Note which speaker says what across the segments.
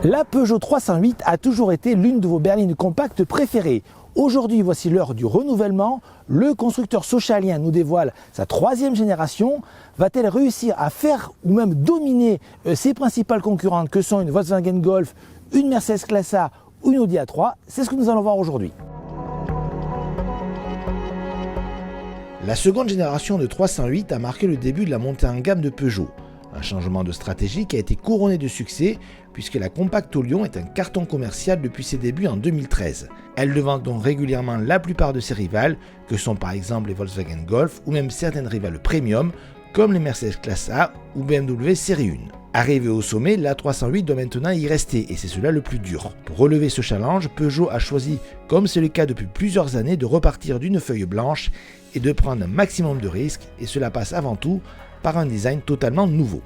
Speaker 1: La Peugeot 308 a toujours été l'une de vos berlines compactes préférées. Aujourd'hui, voici l'heure du renouvellement. Le constructeur sochalien nous dévoile sa troisième génération. Va-t-elle réussir à faire ou même dominer ses principales concurrentes que sont une Volkswagen Golf, une Mercedes Classe A ou une Audi A3? C'est ce que nous allons voir aujourd'hui. La seconde génération de 308 a marqué le début de la montée en gamme de Peugeot. Un changement de stratégie qui a été couronné de succès puisque la compacte au lion est un carton commercial depuis ses débuts en 2013. Elle devance donc régulièrement la plupart de ses rivales que sont par exemple les Volkswagen Golf ou même certaines rivales premium comme les Mercedes Classe A ou BMW Série 1. Arrivée au sommet, la 308 doit maintenant y rester et c'est cela le plus dur. Pour relever ce challenge, Peugeot a choisi, comme c'est le cas depuis plusieurs années, de repartir d'une feuille blanche et de prendre un maximum de risques et cela passe avant tout par un design totalement nouveau.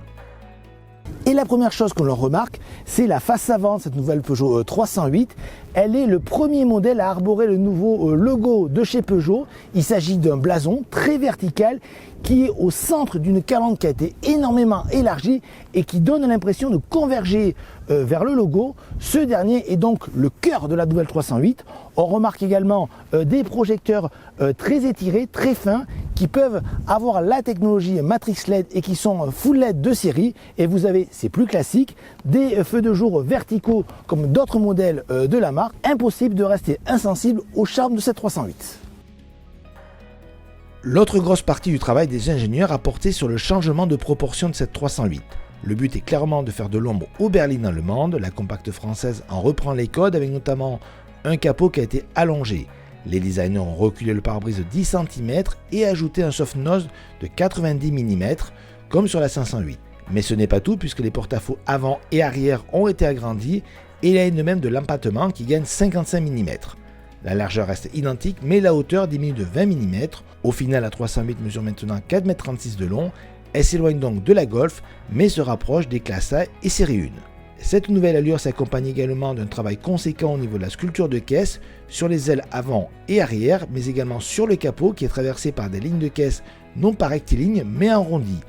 Speaker 1: Et la première chose qu'on leur remarque, c'est la face avant de cette nouvelle Peugeot 308. Elle est le premier modèle à arborer le nouveau logo de chez Peugeot. Il s'agit d'un blason très vertical qui est au centre d'une calandre qui a été énormément élargie et qui donne l'impression de converger vers le logo. Ce dernier est donc le cœur de la nouvelle 308. On remarque également des projecteurs très étirés, très fins, qui peuvent avoir la technologie Matrix LED et qui sont full LED de série. Et vous avez, c'est plus classique, des feux de jour verticaux comme d'autres modèles de la marque. Impossible de rester insensible au charme de cette 308. L'autre grosse partie du travail des ingénieurs a porté sur le changement de proportion de cette 308. Le but est clairement de faire de l'ombre aux berlines allemandes. La compacte française en reprend les codes avec notamment un capot qui a été allongé. Les designers ont reculé le pare-brise de 10 cm et ajouté un soft nose de 90 mm comme sur la 508. Mais ce n'est pas tout puisque les porte-à-faux avant et arrière ont été agrandis et il y a une même de l'empattement qui gagne 55 mm. La largeur reste identique mais la hauteur diminue de 20 mm. Au final, la 308 mesure maintenant 4,36 m de long. Elle s'éloigne donc de la Golf mais se rapproche des Classe A et Série 1. Cette nouvelle allure s'accompagne également d'un travail conséquent au niveau de la sculpture de caisse sur les ailes avant et arrière mais également sur le capot qui est traversé par des lignes de caisse non pas rectilignes mais arrondies.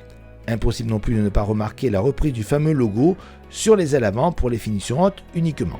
Speaker 1: Impossible non plus de ne pas remarquer la reprise du fameux logo sur les ailes avant pour les finitions hautes uniquement.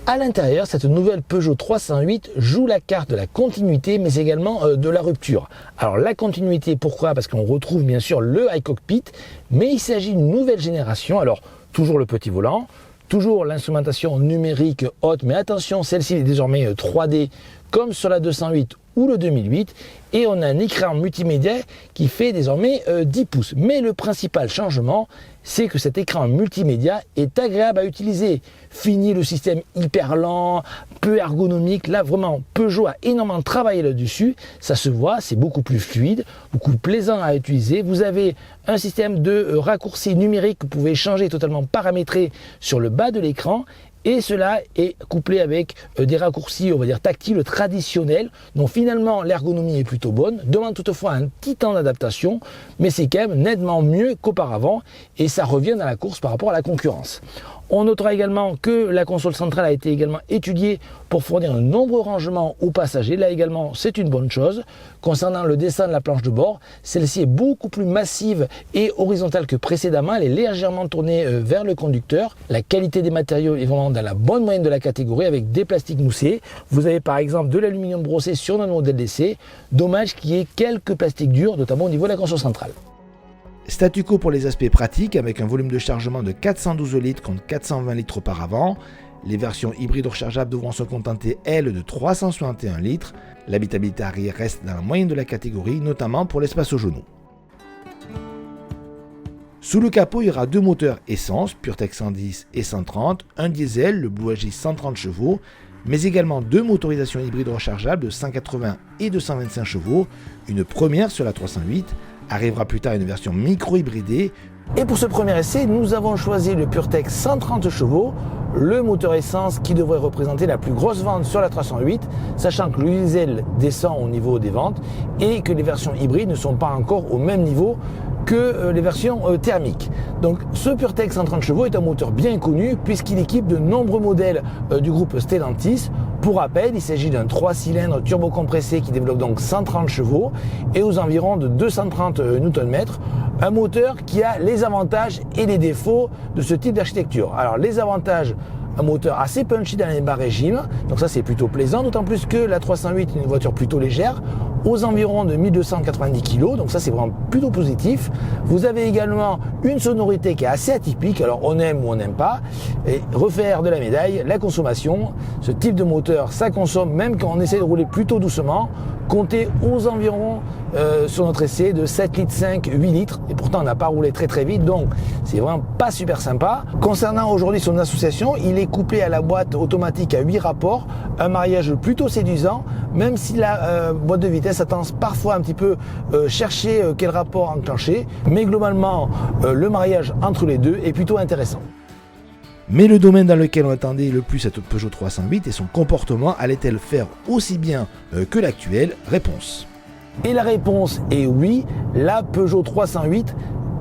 Speaker 1: À l'intérieur, cette nouvelle Peugeot 308 joue la carte de la continuité mais également de la rupture. Alors la continuité, pourquoi? Parce qu'on retrouve bien sûr le iCockpit, mais il s'agit d'une nouvelle génération. Alors toujours le petit volant, toujours l'instrumentation numérique haute, mais attention, celle-ci est désormais 3D comme sur la 208 ou le 2008 et on a un écran multimédia qui fait désormais 10 pouces. Mais le principal changement, c'est que cet écran multimédia est agréable à utiliser. Fini le système hyper lent, peu ergonomique. Là, vraiment, Peugeot a énormément travaillé là-dessus. Ça se voit, c'est beaucoup plus fluide, beaucoup plus plaisant à utiliser. Vous avez un système de raccourci numérique que vous pouvez changer totalement paramétré sur le bas de l'écran. Et cela est couplé avec des raccourcis, on va dire tactiles traditionnels. Donc finalement, l'ergonomie est plutôt bonne. Demande toutefois un petit temps d'adaptation, mais c'est quand même nettement mieux qu'auparavant. Et ça revient dans la course par rapport à la concurrence. On notera également que la console centrale a été également étudiée pour fournir de nombreux rangements aux passagers. Là également, c'est une bonne chose. Concernant le dessin de la planche de bord, celle-ci est beaucoup plus massive et horizontale que précédemment. Elle est légèrement tournée vers le conducteur. La qualité des matériaux est vraiment dans la bonne moyenne de la catégorie avec des plastiques moussés. Vous avez par exemple de l'aluminium brossé sur notre modèle d'essai. Dommage qu'il y ait quelques plastiques durs, notamment au niveau de la console centrale. Statu quo pour les aspects pratiques avec un volume de chargement de 412 litres contre 420 litres auparavant. Les versions hybrides rechargeables devront se contenter, elles, de 361 litres. L'habitabilité arrière reste dans la moyenne de la catégorie, notamment pour l'espace aux genoux. Sous le capot, il y aura deux moteurs essence, PureTech 110 et 130, un diesel, le Blue Agis 130 chevaux, mais également deux motorisations hybrides rechargeables de 180 et 225 chevaux, une première sur la 308, arrivera plus tard une version micro-hybridée. Et pour ce premier essai, nous avons choisi le PureTech 130 chevaux, le moteur essence qui devrait représenter la plus grosse vente sur la 308, sachant que le diesel descend au niveau des ventes et que les versions hybrides ne sont pas encore au même niveau que les versions thermiques. Donc ce PureTech 130 chevaux est un moteur bien connu puisqu'il équipe de nombreux modèles du groupe Stellantis. Pour rappel, il s'agit d'un 3 cylindres turbocompressé qui développe donc 130 chevaux et aux environs de 230 Nm. Un moteur qui a les avantages et les défauts de ce type d'architecture. Alors les avantages, un moteur assez punchy dans les bas régimes, donc ça c'est plutôt plaisant, d'autant plus que la 308 est une voiture plutôt légère, aux environs de 1290 kg, donc ça c'est vraiment plutôt positif. Vous avez également une sonorité qui est assez atypique, alors on aime ou on n'aime pas, et refaire de la médaille, la consommation, ce type de moteur ça consomme même quand on essaie de rouler plutôt doucement, comptez aux environs sur notre essai de 7 litres 5, 8 litres, et pourtant on n'a pas roulé très vite, donc c'est vraiment pas super sympa. Concernant aujourd'hui son association, il est couplé à la boîte automatique à 8 rapports, un mariage plutôt séduisant, même si la boîte de vitesse a tendance parfois un petit peu chercher quel rapport enclencher, mais globalement le mariage entre les deux est plutôt intéressant. Mais le domaine dans lequel on attendait le plus cette Peugeot 308 et son comportement, allait-elle faire aussi bien que l'actuelle? Réponse. Et la réponse est oui, la Peugeot 308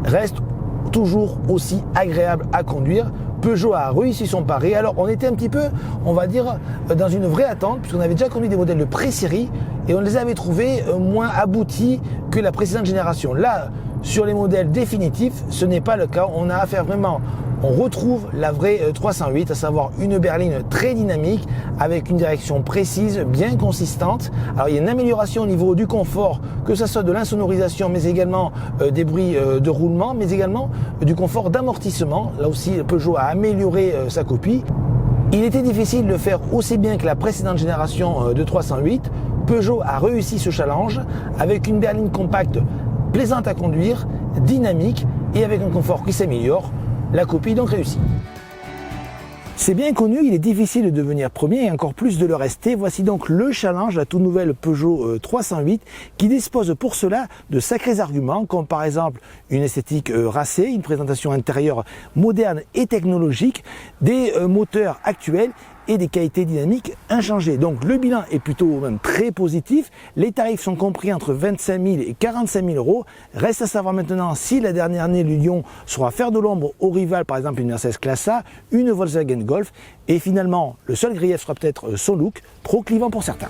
Speaker 1: reste toujours aussi agréable à conduire. Peugeot a réussi son pari. Alors on était un petit peu, on va dire, dans une vraie attente, puisqu'on avait déjà conduit des modèles de pré-série et on les avait trouvés moins aboutis que la précédente génération. Là, sur les modèles définitifs, ce n'est pas le cas. On a affaire vraiment, on retrouve la vraie 308, à savoir une berline très dynamique avec une direction précise, bien consistante. Alors il y a une amélioration au niveau du confort, que ce soit de l'insonorisation, mais également des bruits de roulement, mais également du confort d'amortissement. Là aussi, Peugeot a amélioré sa copie. Il était difficile de faire aussi bien que la précédente génération de 308. Peugeot a réussi ce challenge avec une berline compacte plaisante à conduire, dynamique et avec un confort qui s'améliore. La copie donc réussie. C'est bien connu, il est difficile de devenir premier et encore plus de le rester. Voici donc le challenge, la toute nouvelle Peugeot 308 qui dispose pour cela de sacrés arguments comme par exemple une esthétique racée, une présentation intérieure moderne et technologique, des moteurs actuels et des qualités dynamiques inchangées. Donc le bilan est plutôt même très positif. Les tarifs sont compris entre 25 000 et 45 000 euros. Reste à savoir maintenant si la dernière année du Lyon saura faire de l'ombre aux rivales, par exemple une Mercedes Classe A, une Volkswagen Golf. Et finalement, le seul grief sera peut-être son look, trop clivant pour certains.